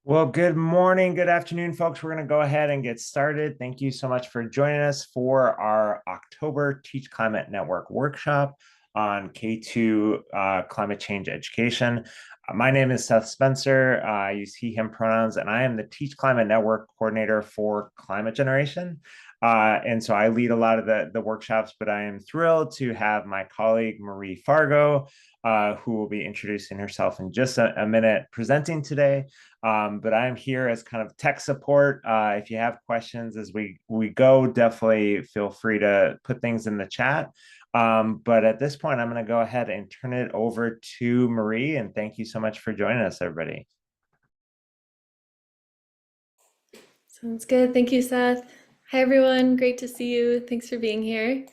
Well, good morning, good afternoon, folks. We're going to go ahead and get started. Thank you so much for joining us for our October Teach Climate Network workshop on K-2 climate change education. My name is Seth Spencer. I use he, him pronouns, and I am the Teach Climate Network coordinator for climate generation. And so I lead a lot of the workshops, but I am thrilled to have my colleague Marie Fargo, who will be introducing herself in just a minute, presenting today. But I'm here as kind of tech support. If you have questions as we go, definitely feel free to put things in the chat. But at this point, I'm going to go ahead and turn it over to Marie. And thank you so much for joining us, everybody. Sounds good. Thank you, Seth. Hi, everyone. Great to see you. Thanks for being here.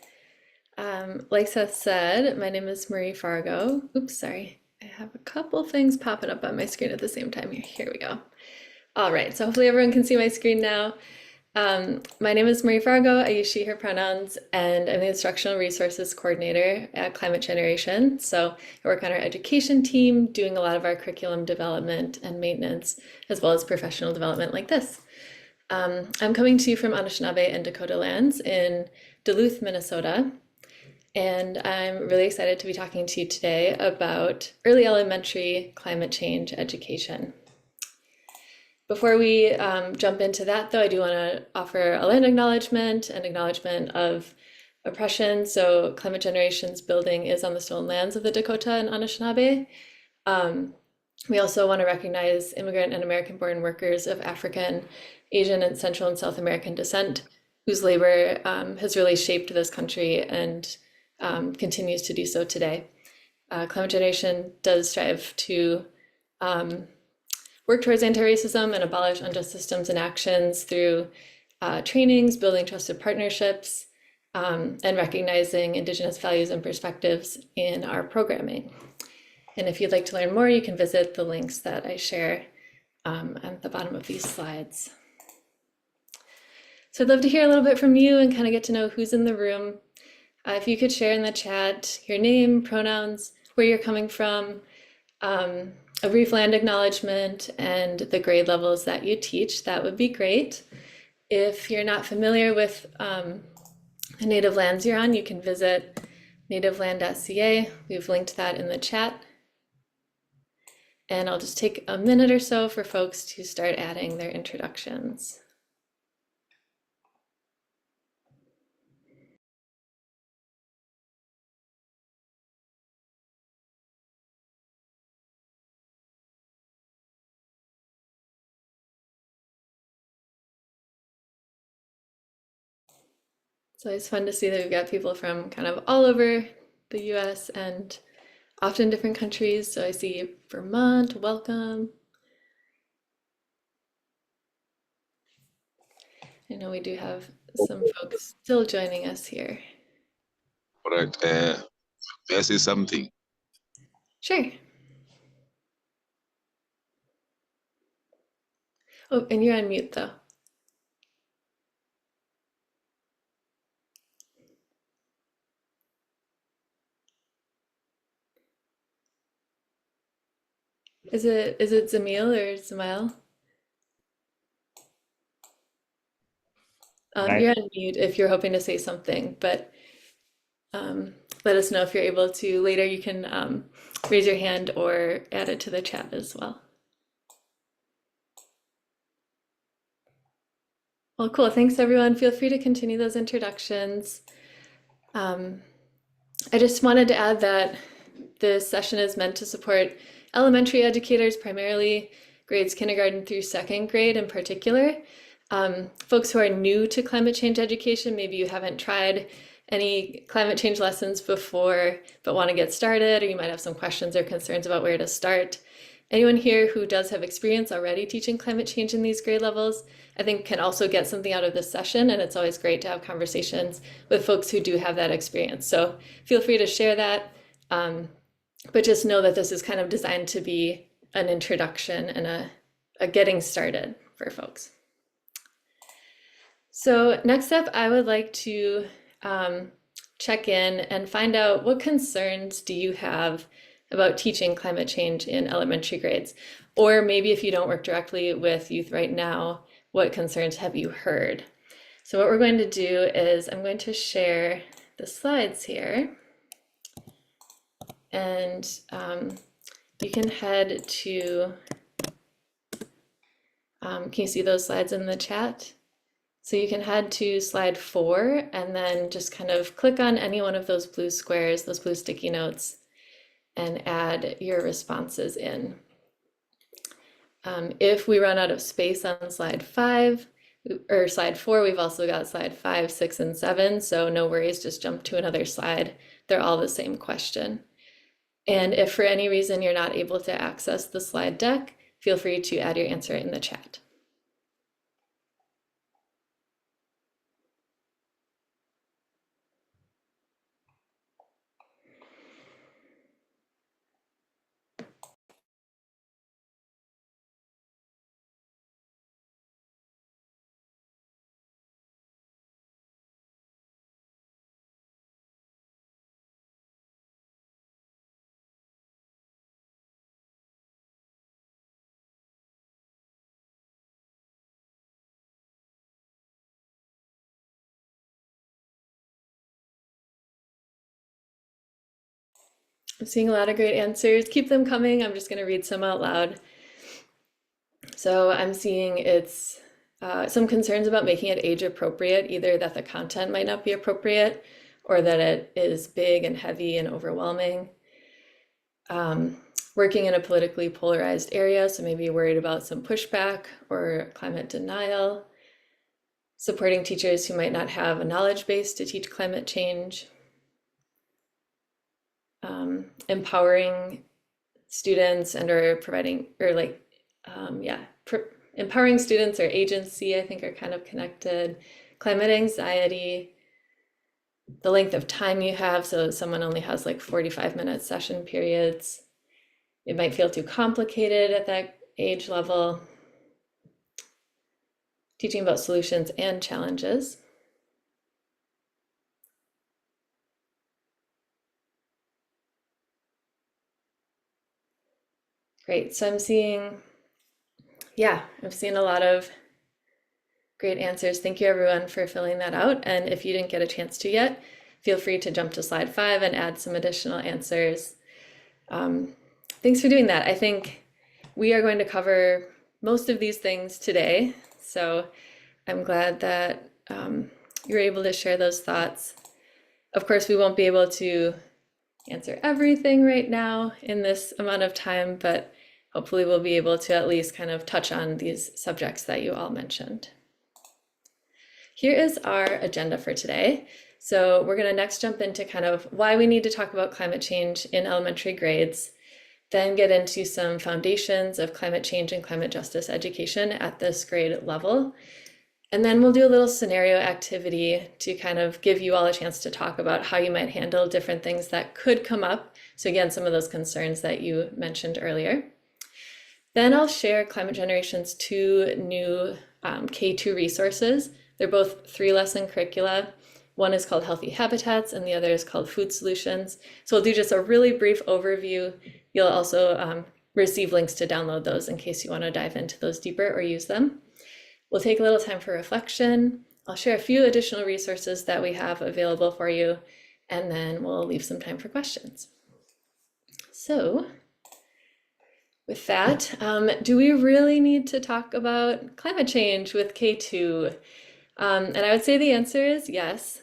Like Seth said, my name is Marie Fargo. Oops, sorry. I have a couple things popping up on my screen at the same time here. Here we go. All right, so hopefully everyone can see my screen now. My name is Marie Fargo. I use she, her pronouns, and I'm the Instructional Resources Coordinator at Climate Generation. So I work on our education team, doing a lot of our curriculum development and maintenance, as well as professional development like this. I'm coming to you from Anishinaabe and Dakota lands in Duluth, Minnesota. And I'm really excited to be talking to you today about early elementary climate change education. Before we jump into that, though, I do want to offer a land acknowledgement and acknowledgement of oppression. So Climate Generation's building is on the stolen lands of the Dakota and Anishinaabe. We also want to recognize immigrant and American-born workers of African, Asian, and Central and South American descent, whose labor has really shaped this country and continues to do so today. Climate Generation does strive to work towards anti-racism and abolish unjust systems and actions through trainings, building trusted partnerships, and recognizing Indigenous values and perspectives in our programming. And if you'd like to learn more, you can visit the links that I share at the bottom of these slides. So I'd love to hear a little bit from you and kind of get to know who's in the room. If you could share in the chat your name, pronouns, where you're coming from, a brief land acknowledgement, and the grade levels that you teach, that would be great. If you're not familiar with the native lands you're on, you can visit nativeland.ca. We've linked that in the chat. And I'll just take a minute or so for folks to start adding their introductions. So it's fun to see that we've got people from kind of all over the US and often different countries. So I see Vermont, welcome. I know we do have some folks still joining us here. Correct. May I say something? Sure. Oh, and you're on mute though. Is it Zamil or Zamil? You're on mute if you're hoping to say something, but let us know if you're able to later. You can raise your hand or add it to the chat as well. Well, cool. Thanks, everyone. Feel free to continue those introductions. I just wanted to add that this session is meant to support elementary educators, primarily grades kindergarten through second grade in particular. Folks who are new to climate change education, maybe you haven't tried any climate change lessons before, but want to get started, or you might have some questions or concerns about where to start. Anyone here who does have experience already teaching climate change in these grade levels, I think can also get something out of this session, and it's always great to have conversations with folks who do have that experience. So feel free to share that, but just know that this is kind of designed to be an introduction and a getting started for folks. So next up, I would like to check in and find out what concerns do you have about teaching climate change in elementary grades? Or maybe if you don't work directly with youth right now, what concerns have you heard? So what we're going to do is I'm going to share the slides here, and you can head to, can you see those slides in the chat? So you can head to slide 4 and then just kind of click on any one of those blue squares, those blue sticky notes, and add your responses in. If we run out of space on slide 5 or slide 4, we've also got slide 5, 6, and 7. So no worries, just jump to another slide. They're all the same question. And if for any reason you're not able to access the slide deck, feel free to add your answer in the chat. I'm seeing a lot of great answers. Keep them coming. I'm just going to read some out loud. So I'm seeing it's some concerns about making it age appropriate, either that the content might not be appropriate or that it is big and heavy and overwhelming. Working in a politically polarized area, so maybe you're worried about some pushback or climate denial. Supporting teachers who might not have a knowledge base to teach climate change. Empowering students and or providing, or like, empowering students or agency, I think, are kind of connected. Climate anxiety, the length of time you have, so someone only has like 45-minute session periods. It might feel too complicated at that age level. Teaching about solutions and challenges. Great, so I'm seeing a lot of great answers. Thank you everyone for filling that out. And if you didn't get a chance to yet, feel free to jump to slide 5 and add some additional answers. Thanks for doing that. I think we are going to cover most of these things today. So I'm glad that you're able to share those thoughts. Of course, we won't be able to answer everything right now in this amount of time, but hopefully we'll be able to at least kind of touch on these subjects that you all mentioned. Here is our agenda for today. So we're going to next jump into kind of why we need to talk about climate change in elementary grades, then get into some foundations of climate change and climate justice education at this grade level. And then we'll do a little scenario activity to kind of give you all a chance to talk about how you might handle different things that could come up. So again, some of those concerns that you mentioned earlier. Then I'll share Climate Generation's 2 new K-2 resources. They're both 3-lesson curricula. One is called Healthy Habitats and the other is called Food Solutions. So we'll do just a really brief overview. You'll also receive links to download those in case you want to dive into those deeper or use them. We'll take a little time for reflection. I'll share a few additional resources that we have available for you, and then we'll leave some time for questions. So with that, do we really need to talk about climate change with K-2? And I would say the answer is yes.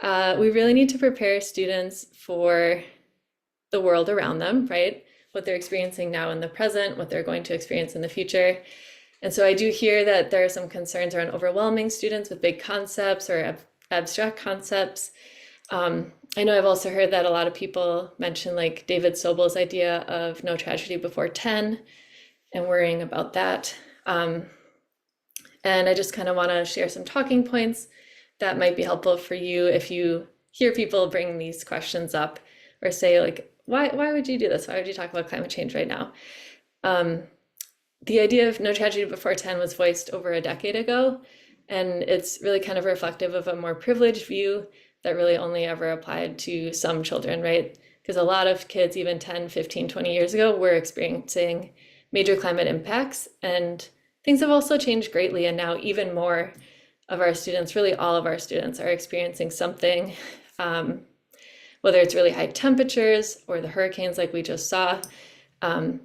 We really need to prepare students for the world around them, right? What they're experiencing now in the present, what they're going to experience in the future. And so I do hear that there are some concerns around overwhelming students with big concepts or abstract concepts. I know I've also heard that a lot of people mention like David Sobel's idea of no tragedy before 10 and worrying about that. And I just kind of want to share some talking points that might be helpful for you if you hear people bring these questions up or say like, why would you do this? Why would you talk about climate change right now? The idea of no tragedy before 10 was voiced over a decade ago, and it's really kind of reflective of a more privileged view that really only ever applied to some children, right? because a lot of kids, even 10, 15, 20 years ago, were experiencing major climate impacts. And things have also changed greatly. And now even more of our students, really all of our students, are experiencing something, whether it's really high temperatures or the hurricanes like we just saw,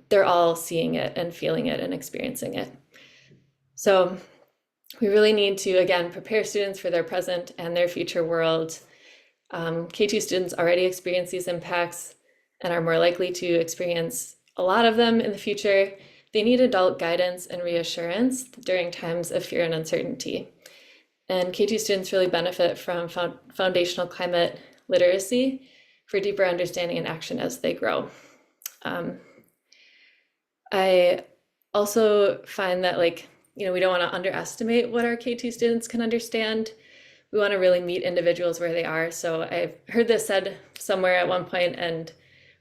they're all seeing it and feeling it and experiencing it. So we really need to, again, prepare students for their present and their future world. K-2 students already experience these impacts and are more likely to experience a lot of them in the future. They need adult guidance and reassurance during times of fear and uncertainty. And K-2 students really benefit from foundational climate literacy for deeper understanding and action as they grow. I also find that, we don't want to underestimate what our K-2 students can understand. We want to really meet individuals where they are. So I've heard this said somewhere at one point and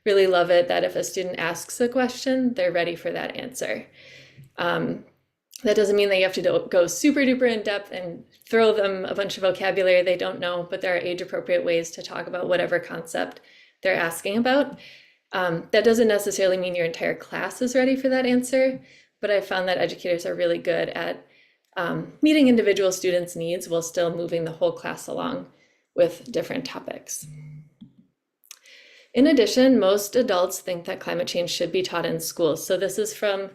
really love it, that if a student asks a question, they're ready for that answer. That doesn't mean that you have to go super duper in depth and throw them a bunch of vocabulary they don't know, but there are age appropriate ways to talk about whatever concept they're asking about. That doesn't necessarily mean your entire class is ready for that answer, but I found that educators are really good at meeting individual students' needs while still moving the whole class along with different topics. In addition, most adults think that climate change should be taught in schools. So this is from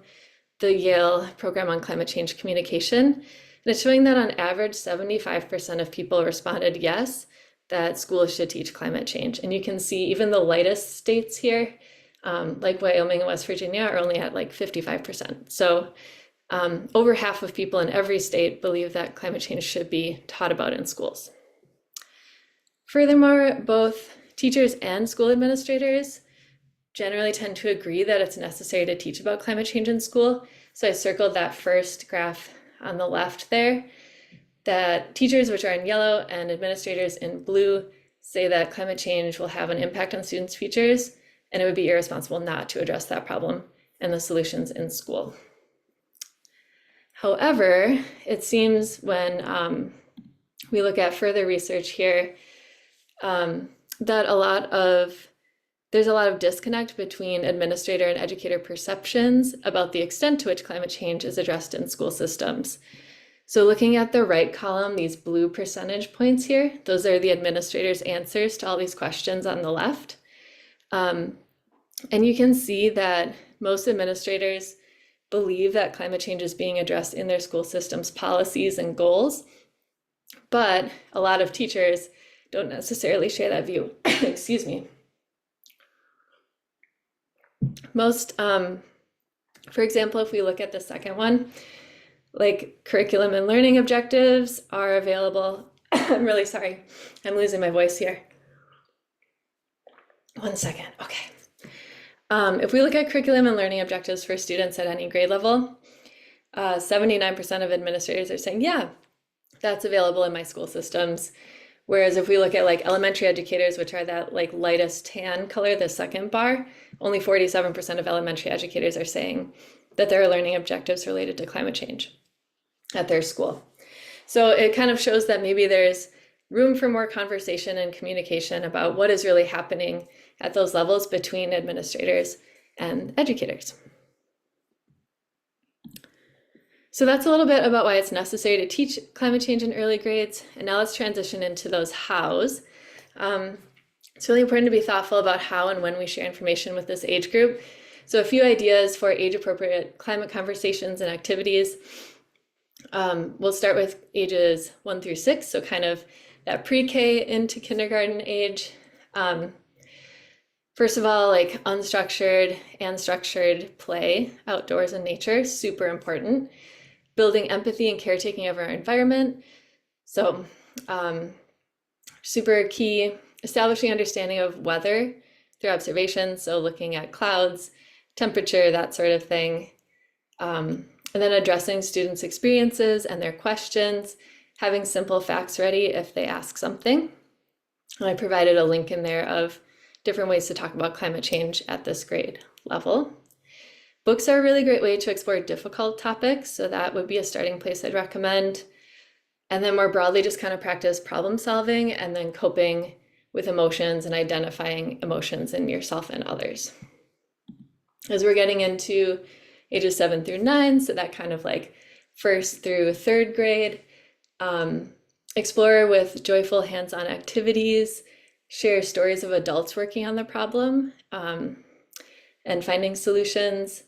the Yale Program on Climate Change Communication. And it's showing that on average, 75% of people responded yes, that schools should teach climate change. And you can see even the lightest states here, like Wyoming and West Virginia, are only at 55%. So over half of people in every state believe that climate change should be taught about in schools. Furthermore, both teachers and school administrators generally tend to agree that it's necessary to teach about climate change in school. So I circled that first graph on the left there, that teachers, which are in yellow, and administrators in blue, say that climate change will have an impact on students' futures, and it would be irresponsible not to address that problem and the solutions in school. However, it seems when we look at further research here, that there's a lot of disconnect between administrator and educator perceptions about the extent to which climate change is addressed in school systems. So looking at the right column, these blue percentage points here, those are the administrator's answers to all these questions on the left. And you can see that most administrators believe that climate change is being addressed in their school system's policies and goals, but a lot of teachers don't necessarily share that view. Excuse me. Most, for example, if we look at the second one, curriculum and learning objectives are available. I'm really sorry, I'm losing my voice here. 1 second, okay. If we look at curriculum and learning objectives for students at any grade level, 79% of administrators are saying, yeah, that's available in my school systems. Whereas if we look at elementary educators, which are that lightest tan color, the second bar, only 47% of elementary educators are saying that there are learning objectives related to climate change at their school. So it kind of shows that maybe there's room for more conversation and communication about what is really happening at those levels between administrators and educators. So that's a little bit about why it's necessary to teach climate change in early grades. And now let's transition into those hows. It's really important to be thoughtful about how and when we share information with this age group. So a few ideas for age-appropriate climate conversations and activities. We'll start with ages 1 through 6, so kind of that pre-K into kindergarten age. First of all, unstructured and structured play outdoors in nature, super important. Building empathy and caretaking of our environment. So super key, establishing understanding of weather through observation. So looking at clouds, temperature, that sort of thing. And then addressing students' experiences and their questions, having simple facts ready if they ask something. And I provided a link in there of different ways to talk about climate change at this grade level. Books are a really great way to explore difficult topics, so that would be a starting place I'd recommend. And then more broadly, just kind of practice problem solving and then coping with emotions and identifying emotions in yourself and others. As we're getting into ages 7 through 9, so that kind of like 1st through 3rd grade, explore with joyful hands-on activities, share stories of adults working on the problem and finding solutions,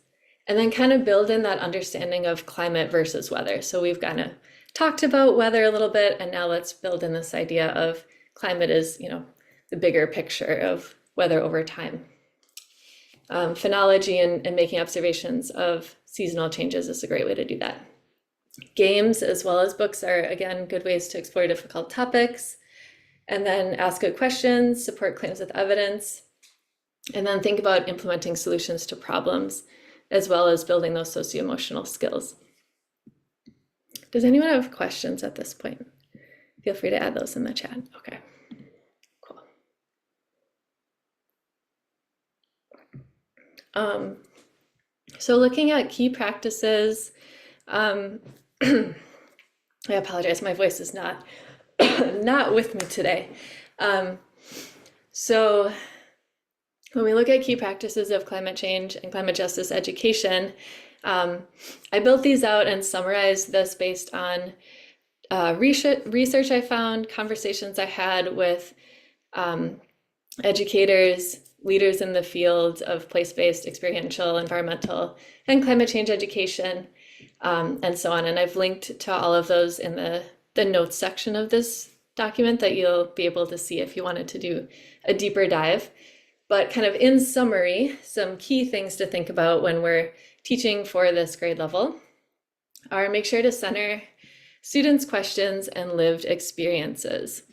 and then kind of build in that understanding of climate versus weather. So we've kind of talked about weather a little bit, and now let's build in this idea of climate is, the bigger picture of weather over time. Phenology and making observations of seasonal changes is a great way to do that. Games as well as books are, again, good ways to explore difficult topics. And then ask good questions, support claims with evidence, and then think about implementing solutions to problems, as well as building those socio-emotional skills. Does anyone have questions at this point? Feel free to add those in the chat. Okay, cool. So looking at key practices, I apologize, my voice is not with me today. So when we look at key practices of climate change and climate justice education, I built these out and summarized this based on research I found, conversations I had with educators, leaders in the field of place-based, experiential, environmental, and climate change education, and so on. And I've linked to all of those in the notes section of this document that you'll be able to see if you wanted to do a deeper dive. But kind of in summary, some key things to think about when we're teaching for this grade level are make sure to center students' questions and lived experiences.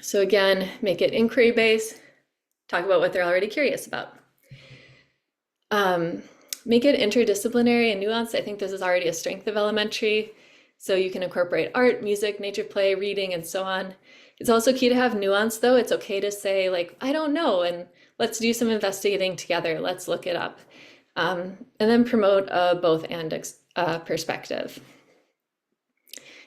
So again, make it inquiry-based, talk about what they're already curious about. Make it interdisciplinary and nuanced. I think this is already a strength of elementary. So you can incorporate art, music, nature play, reading, and so on. It's also key to have nuance, though. It's okay to say, like, I don't know, and let's do some investigating together. Let's look it up. And then promote a both and perspective.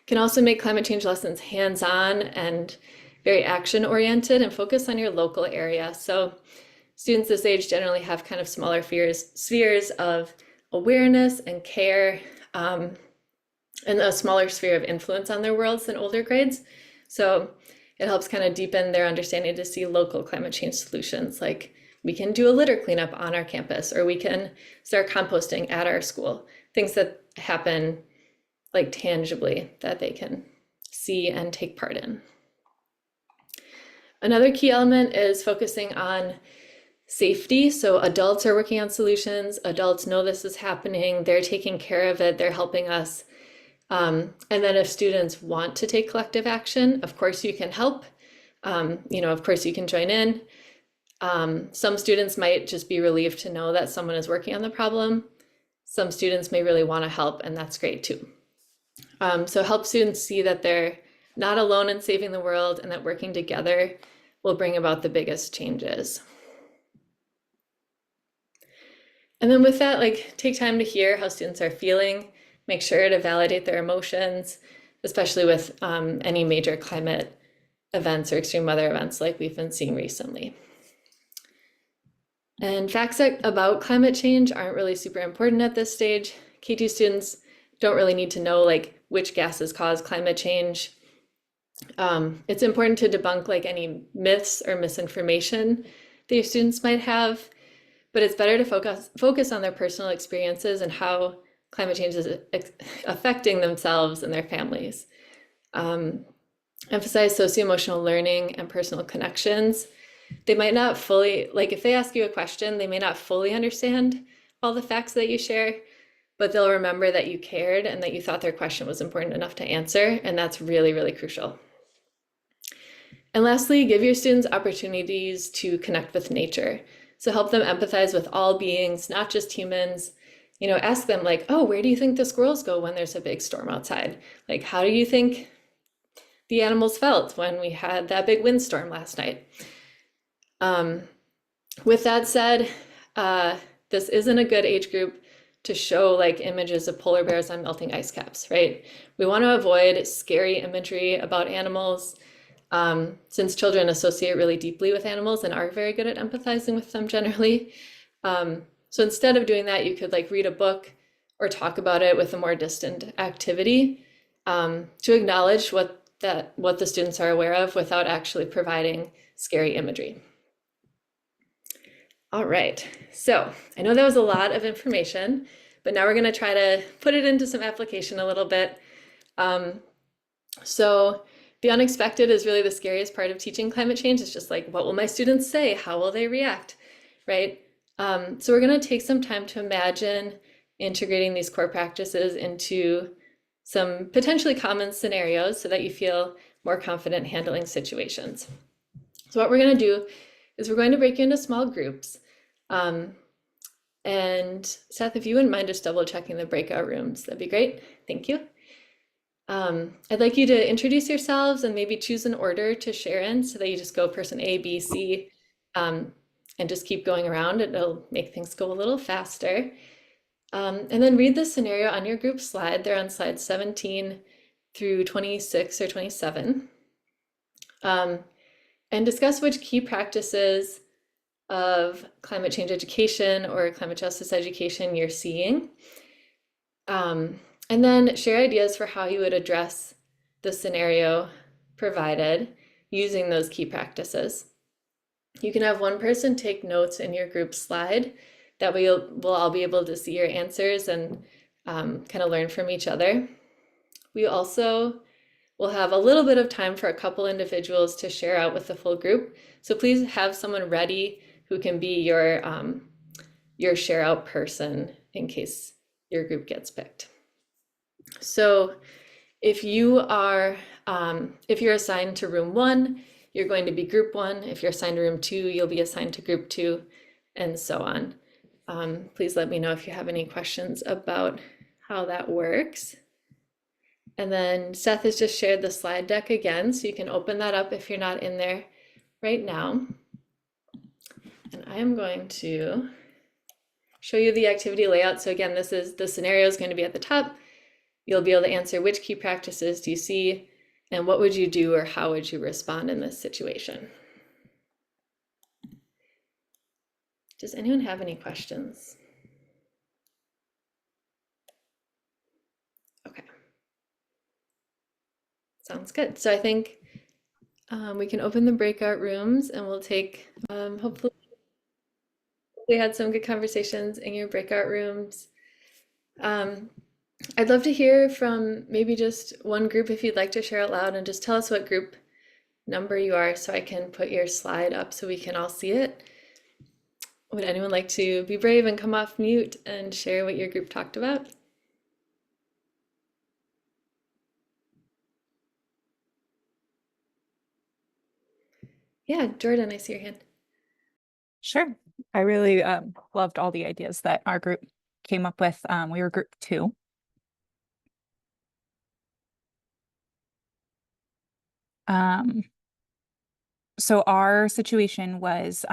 Can also make climate change lessons hands-on and very action-oriented and focus on your local area. So students this age generally have kind of smaller spheres of awareness and care, and a smaller sphere of influence on their worlds than older grades. So it helps kind of deepen their understanding to see local climate change solutions, like we can do a litter cleanup on our campus, or we can start composting at our school, things that happen like tangibly that they can see and take part in. Another key element is focusing on safety. So adults are working on solutions, adults know this is happening, they're taking care of it, they're helping us. And then if students want to take collective action, of course you can help, of course you can join in. Some students might just be relieved to know that someone is working on the problem. Some students may really want to help, and that's great too. So help students see that they're not alone in saving the world and that working together will bring about the biggest changes. And then with that, like, take time to hear how students are feeling. Make sure to validate their emotions, especially with any major climate events or extreme weather events like we've been seeing recently. And facts about climate change aren't really super important at this stage. K-2 students don't really need to know like which gases cause climate change. It's important to debunk like any myths or misinformation that your students might have, but it's better to focus on their personal experiences and how climate change is affecting themselves and their families. Emphasize socio-emotional learning and personal connections. They might not fully, like if they ask you a question, they may not fully understand all the facts that you share, but they'll remember that you cared and that you thought their question was important enough to answer, and that's really, really crucial. And lastly, give your students opportunities to connect with nature. So help them empathize with all beings, not just humans. Ask them like, oh, where do you think the squirrels go when there's a big storm outside? Like, how do you think the animals felt when we had that big windstorm last night? With that said, this isn't a good age group to show like images of polar bears on melting ice caps, right? We want to avoid scary imagery about animals. since children associate really deeply with animals and are very good at empathizing with them generally. So instead of doing that, you could like read a book or talk about it with a more distant activity, to acknowledge what the students are aware of without actually providing scary imagery. All right, so I know that was a lot of information, but now we're going to try to put it into some application a little bit. So the unexpected is really the scariest part of teaching climate change. It's just like, what will my students say? How will they react, right? So we're going to take some time to imagine integrating these core practices into some potentially common scenarios so that you feel more confident handling situations. So what we're going to do is we're going to break you into small groups. And Seth, if you wouldn't mind just double checking the breakout rooms, that'd be great. Thank you. I'd like you to introduce yourselves and maybe choose an order to share in so that you just go person A, B, C, and just keep going around. It'll make things go a little faster. And then read the scenario on your group slide. They're on slides 17 through 26 or 27. And discuss which key practices of climate change education or climate justice education you're seeing. And then share ideas for how you would address the scenario provided using those key practices. You can have one person take notes in your group slide. That way we'll all be able to see your answers and kind of learn from each other. We also will have a little bit of time for a couple individuals to share out with the full group. So please have someone ready who can be your share out person in case your group gets picked. So if you're assigned to room 1, you're going to be group 1. If you're assigned to room 2, you'll be assigned to group 2, and so on. Please let me know if you have any questions about how that works. And then Seth has just shared the slide deck again, so you can open that up if you're not in there right now. And I am going to show you the activity layout. So again, the scenario is going to be at the top. You'll be able to answer which key practices do you see and what would you do or how would you respond in this situation. Does anyone have any questions? Okay. Sounds good. So I think we can open the breakout rooms and we'll take, hopefully we had some good conversations in your breakout rooms. I'd love to hear from maybe just one group if you'd like to share out loud, and just tell us what group number you are so I can put your slide up so we can all see it. Would anyone like to be brave and come off mute and share what your group talked about? Yeah, Jordan, I see your hand. Sure. I really loved all the ideas that our group came up with. We were group 2. So our situation was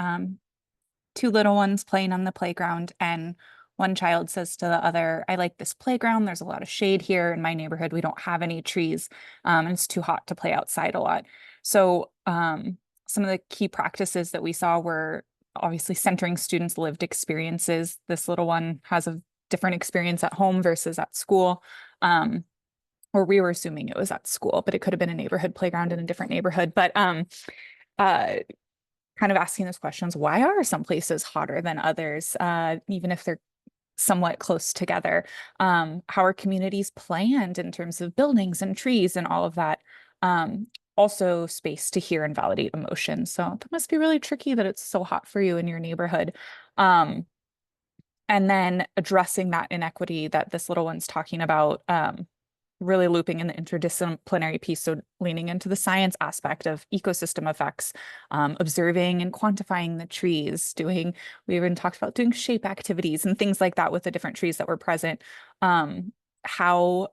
2 little ones playing on the playground, and one child says to the other, I like this playground. There's a lot of shade here in my neighborhood. We don't have any trees, and it's too hot to play outside a lot. So some of the key practices that we saw were obviously centering students' lived experiences. This little one has a different experience at home versus at school. Or we were assuming it was at school, but it could have been a neighborhood playground in a different neighborhood. But kind of asking those questions, why are some places hotter than others, even if they're somewhat close together? How are communities planned in terms of buildings and trees and all of that? Also space to hear and validate emotions. So that must be really tricky that it's so hot for you in your neighborhood. And then addressing that inequity that this little one's talking about, really looping in the interdisciplinary piece, so leaning into the science aspect of ecosystem effects, observing and quantifying the trees, we even talked about doing shape activities and things like that with the different trees that were present, how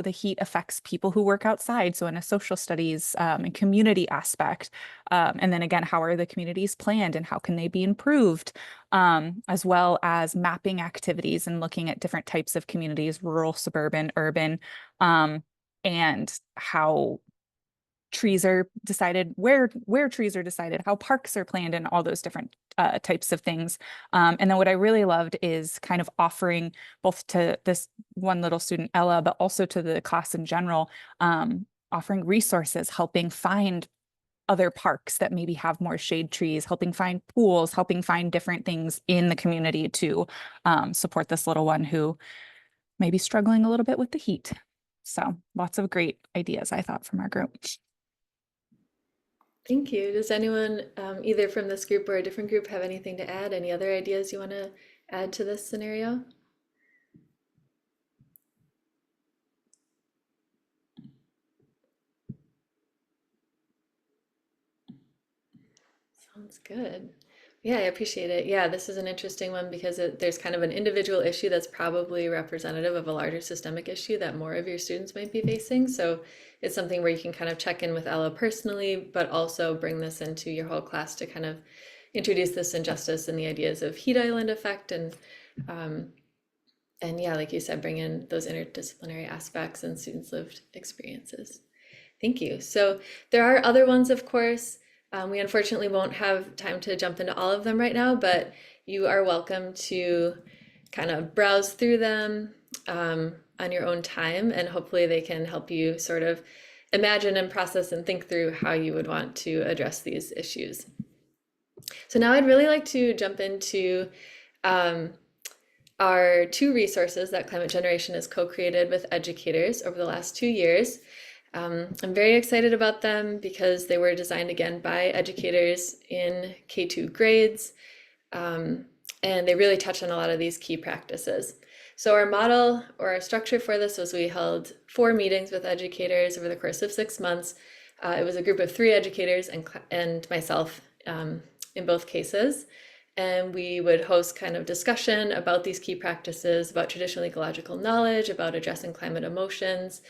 the heat affects people who work outside, so in a social studies and community aspect, and then again, how are the communities planned and how can they be improved, as well as mapping activities and looking at different types of communities, rural, suburban, urban, and how trees are decided, where trees are decided, how parks are planned, and all those different types of things. And then what I really loved is kind of offering both to this one little student, Ella, but also to the class in general, offering resources, helping find other parks that maybe have more shade trees, helping find pools, helping find different things in the community to support this little one who may be struggling a little bit with the heat. So lots of great ideas, I thought, from our group. Thank you. Does anyone, either from this group or a different group, have anything to add? Any other ideas you want to add to this scenario? Sounds good. Yeah, I appreciate it. Yeah, this is an interesting one because there's kind of an individual issue that's probably representative of a larger systemic issue that more of your students might be facing. So it's something where you can kind of check in with Ella personally, but also bring this into your whole class to kind of introduce this injustice and the ideas of heat island effect and yeah, like you said, bring in those interdisciplinary aspects and students' lived experiences. Thank you. So there are other ones, of course. We unfortunately won't have time to jump into all of them right now, but you are welcome to kind of browse through them on your own time, and hopefully they can help you sort of imagine and process and think through how you would want to address these issues. So now I'd really like to jump into our two resources that Climate Generation has co-created with educators over the last 2 years. I'm very excited about them because they were designed again by educators in K-2 grades, and they really touch on a lot of these key practices. So our model or our structure for this was we held 4 meetings with educators over the course of 6 months. It was a group of 3 educators and myself in both cases. And we would host kind of discussion about these key practices, about traditional ecological knowledge, about addressing climate emotions.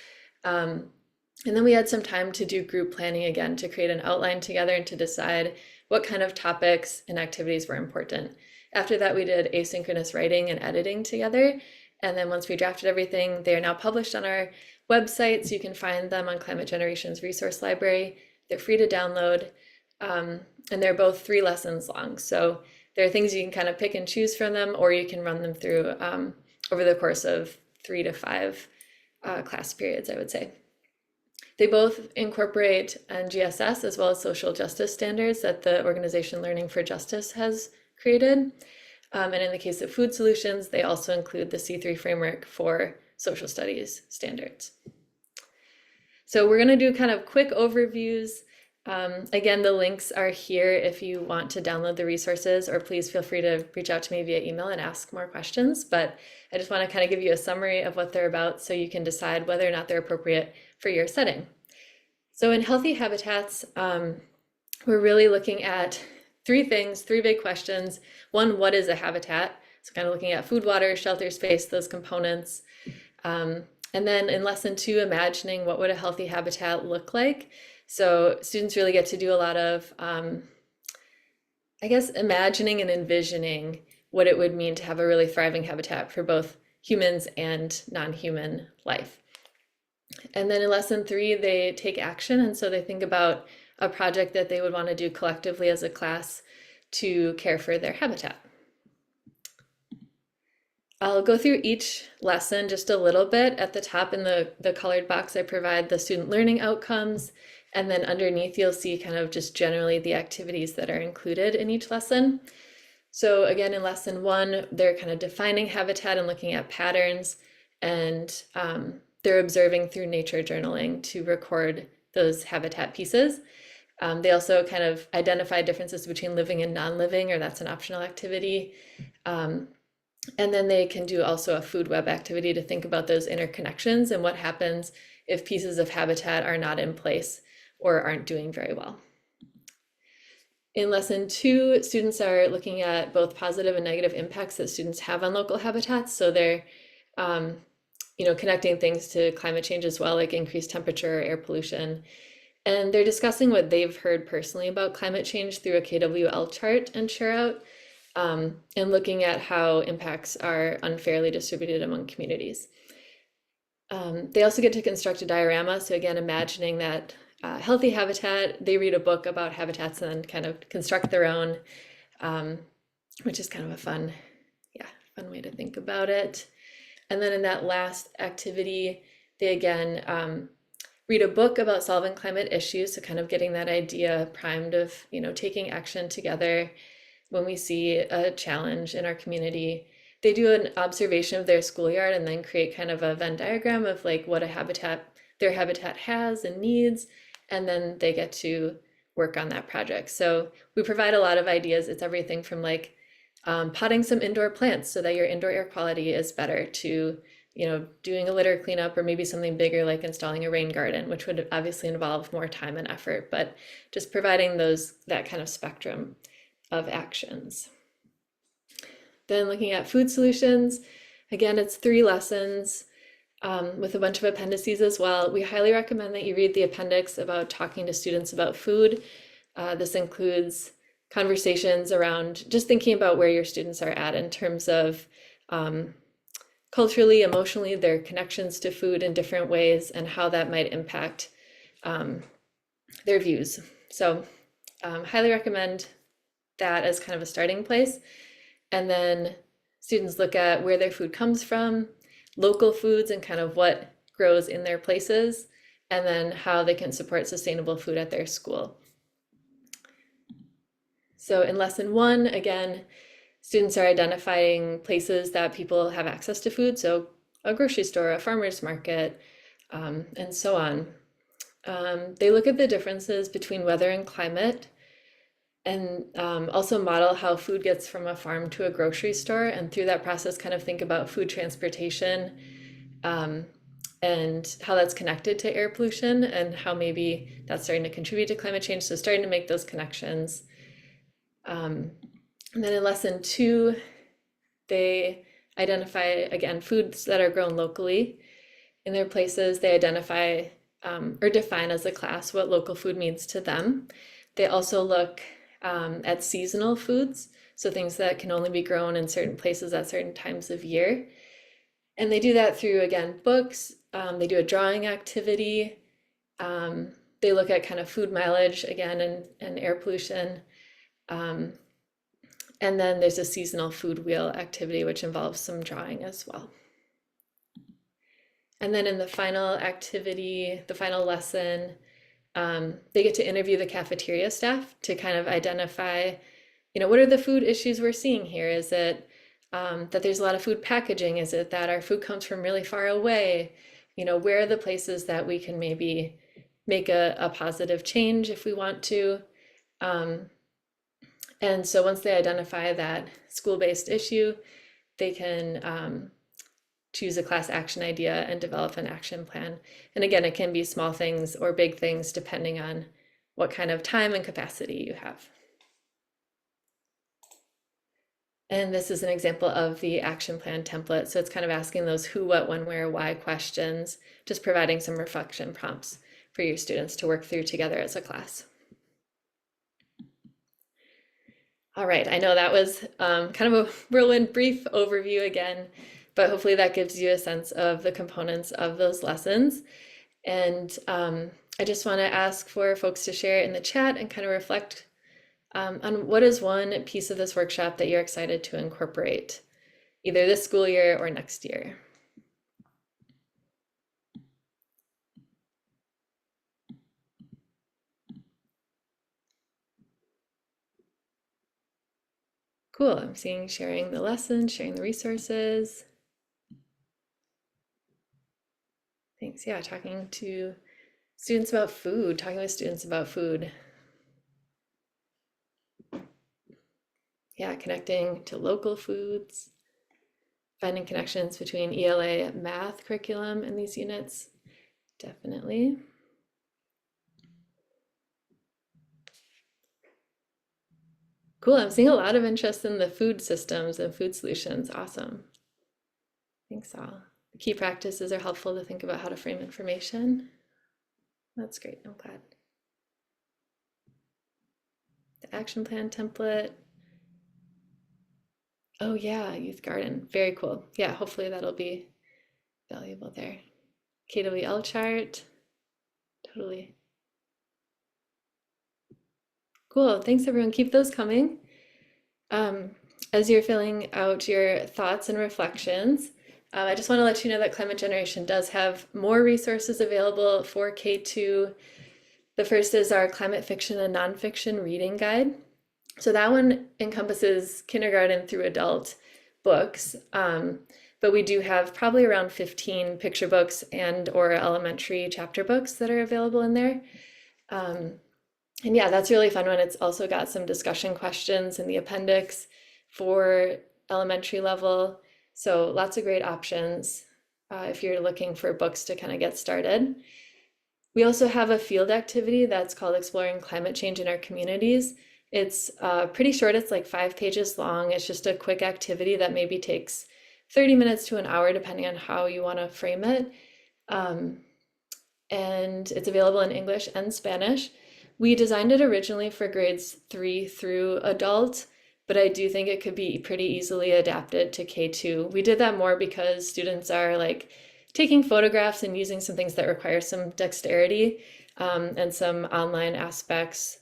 And then we had some time to do group planning again, to create an outline together and to decide what kind of topics and activities were important. After that, we did asynchronous writing and editing together. And then once we drafted everything, they are now published on our website, so you can find them on Climate Generation's resource library. They're free to download, and they're both 3 lessons long. So there are things you can kind of pick and choose from them, or you can run them through over the course of 3 to 5 class periods, I would say. They both incorporate NGSS as well as social justice standards that the organization Learning for Justice has created. And in the case of food solutions, they also include the C3 framework for social studies standards. So we're going to do kind of quick overviews. Again, the links are here if you want to download the resources, or please feel free to reach out to me via email and ask more questions. But I just want to kind of give you a summary of what they're about so you can decide whether or not they're appropriate for your setting. So in healthy habitats, we're really looking at 3 things, 3 big questions. One, what is a habitat? So kind of looking at food, water, shelter, space, those components. And then in lesson 2, imagining what would a healthy habitat look like. So students really get to do a lot of, I guess, imagining and envisioning what it would mean to have a really thriving habitat for both humans and non-human life. And then in lesson 3, they take action. And so they think about a project that they would want to do collectively as a class to care for their habitat. I'll go through each lesson just a little bit. At the top in the colored box, I provide the student learning outcomes. And then underneath, you'll see kind of just generally the activities that are included in each lesson. So again, in lesson 1, they're kind of defining habitat and looking at patterns, and they're observing through nature journaling to record those habitat pieces. They also kind of identify differences between living and non-living, or that's an optional activity. And then they can do also a food web activity to think about those interconnections and what happens if pieces of habitat are not in place or aren't doing very well. In lesson 2, students are looking at both positive and negative impacts that students have on local habitats. So they're connecting things to climate change as well, like increased temperature, air pollution. And they're discussing what they've heard personally about climate change through a KWL chart and share out, and looking at how impacts are unfairly distributed among communities. They also get to construct a diorama. So again, imagining that healthy habitat, they read a book about habitats and then kind of construct their own, which is kind of a fun way to think about it. And then in that last activity, they again read a book about solving climate issues, so kind of getting that idea primed of, taking action together when we see a challenge in our community. They do an observation of their schoolyard and then create kind of a Venn diagram of like what their habitat has and needs, and then they get to work on that project. So we provide a lot of ideas. It's everything from like potting some indoor plants so that your indoor air quality is better, to doing a litter cleanup, or maybe something bigger like installing a rain garden, which would obviously involve more time and effort, but just providing that kind of spectrum of actions. Then looking at food solutions, again, it's 3 lessons with a bunch of appendices as well. We highly recommend that you read the appendix about talking to students about food. This includes conversations around just thinking about where your students are at in terms of culturally, emotionally, their connections to food in different ways, and how that might impact their views. So highly recommend that as kind of a starting place. And then students look at where their food comes from, local foods, and kind of what grows in their places, and then how they can support sustainable food at their school. So in lesson 1, again, students are identifying places that people have access to food, so a grocery store, a farmer's market, and so on. They look at the differences between weather and climate, and also model how food gets from a farm to a grocery store, and through that process kind of think about food transportation and how that's connected to air pollution, and how maybe that's starting to contribute to climate change. So starting to make those connections. And then in lesson 2, they identify, again, foods that are grown locally in their places. They identify or define as a class what local food means to them. They also look at seasonal foods, so things that can only be grown in certain places at certain times of year. And they do that through, again, books. They do a drawing activity. They look at kind of food mileage, again, and air pollution. And then there's a seasonal food wheel activity, which involves some drawing as well. And then in the final activity, the final lesson, they get to interview the cafeteria staff to kind of identify, what are the food issues we're seeing here? Is it that there's a lot of food packaging? Is it that our food comes from really far away? Where are the places that we can maybe make a positive change if we want to? And so once they identify that school-based issue, they can choose a class action idea and develop an action plan. And again, it can be small things or big things depending on what kind of time and capacity you have. And this is an example of the action plan template. So it's kind of asking those who, what, when, where, why questions, just providing some reflection prompts for your students to work through together as a class. All right, I know that was kind of a whirlwind brief overview again, but hopefully that gives you a sense of the components of those lessons. And I just want to ask for folks to share in the chat and kind of reflect on what is one piece of this workshop that you're excited to incorporate, either this school year or next year. Cool, I'm seeing sharing the lessons, sharing the resources. Thanks, yeah, talking to students about food, talking with students about food. Yeah, connecting to local foods, finding connections between ELA math curriculum and these units, definitely. Cool, I'm seeing a lot of interest in the food systems and food solutions. Awesome. Thanks all. The key practices are helpful to think about how to frame information. That's great, I'm glad. The action plan template. Oh yeah, youth garden, very cool. Yeah, hopefully that'll be valuable there. KWL chart, totally. Cool. Thanks, everyone. Keep those coming. As you're filling out your thoughts and reflections, I just want to let you know that Climate Generation does have more resources available for K-2. The first is our climate fiction and nonfiction reading guide. So that one encompasses kindergarten through adult books, but we do have probably around 15 picture books and or elementary chapter books that are available in there. And yeah, that's a really fun one. It's also got some discussion questions in the appendix for elementary level. So lots of great options if you're looking for books to kind of get started. We also have a field activity that's called Exploring Climate Change in Our Communities. It's pretty short, it's like 5 pages long. It's just a quick activity that maybe takes 30 minutes to an hour, depending on how you want to frame it. And it's available in English and Spanish. We designed it originally for grades 3 through adult, but I do think it could be pretty easily adapted to K2. We did that more because students are like taking photographs and using some things that require some dexterity and some online aspects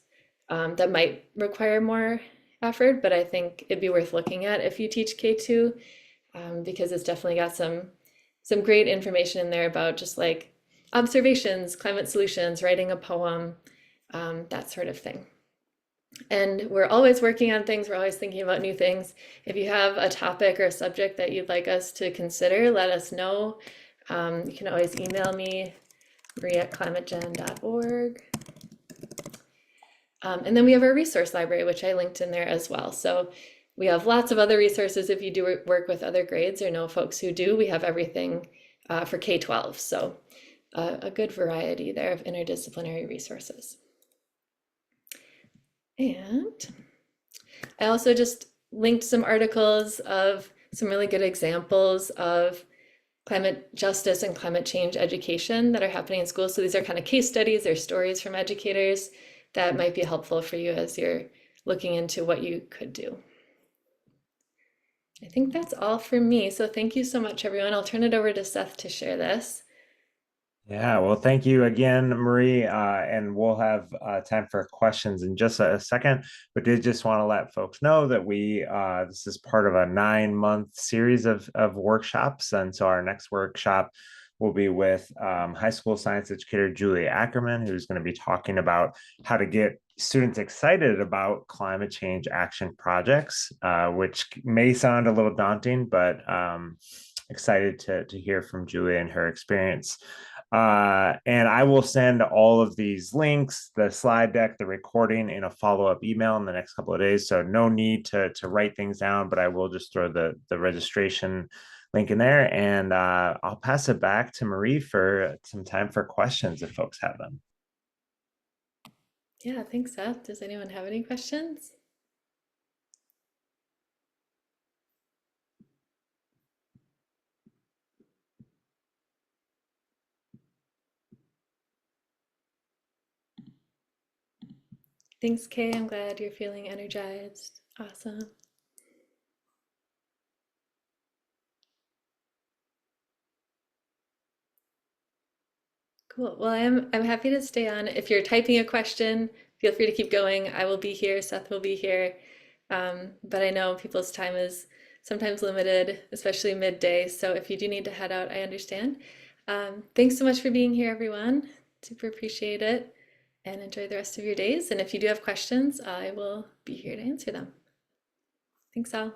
that might require more effort, but I think it'd be worth looking at if you teach K2 because it's definitely got some great information in there about just like observations, climate solutions, writing a poem, that sort of thing. And we're always working on things. We're always thinking about new things. If you have a topic or a subject that you'd like us to consider, let us know. You can always email me, marie@climategen.org. And then we have our resource library, which I linked in there as well. So we have lots of other resources if you do work with other grades or know folks who do. We have everything for K-12. So a good variety there of interdisciplinary resources. And I also just linked some articles of some really good examples of climate justice and climate change education that are happening in schools. So these are kind of case studies or stories from educators that might be helpful for you as you're looking into what you could do. I think that's all for me. So thank you so much, everyone. I'll turn it over to Seth to share this. Yeah, well, thank you again, Marie, and we'll have time for questions in just a second, but did just want to let folks know that this is part of a 9-month series of workshops, and so our next workshop will be with high school science educator Julie Ackerman, who's going to be talking about how to get students excited about climate change action projects, which may sound a little daunting, but excited to hear from Julie and her experience. And I will send all of these links, the slide deck, the recording in a follow-up email in the next couple of days. So no need to write things down, but I will just throw the registration link in there. And I'll pass it back to Marie for some time for questions if folks have them. Yeah, thanks, Seth. Does anyone have any questions? Thanks, Kay. I'm glad you're feeling energized. Awesome. Cool. Well, I'm happy to stay on. If you're typing a question, feel free to keep going. I will be here. Seth will be here. But I know people's time is sometimes limited, especially midday. So if you do need to head out, I understand. Thanks so much for being here, everyone. Super appreciate it. And enjoy the rest of your days. And if you do have questions, I will be here to answer them. Thanks, all.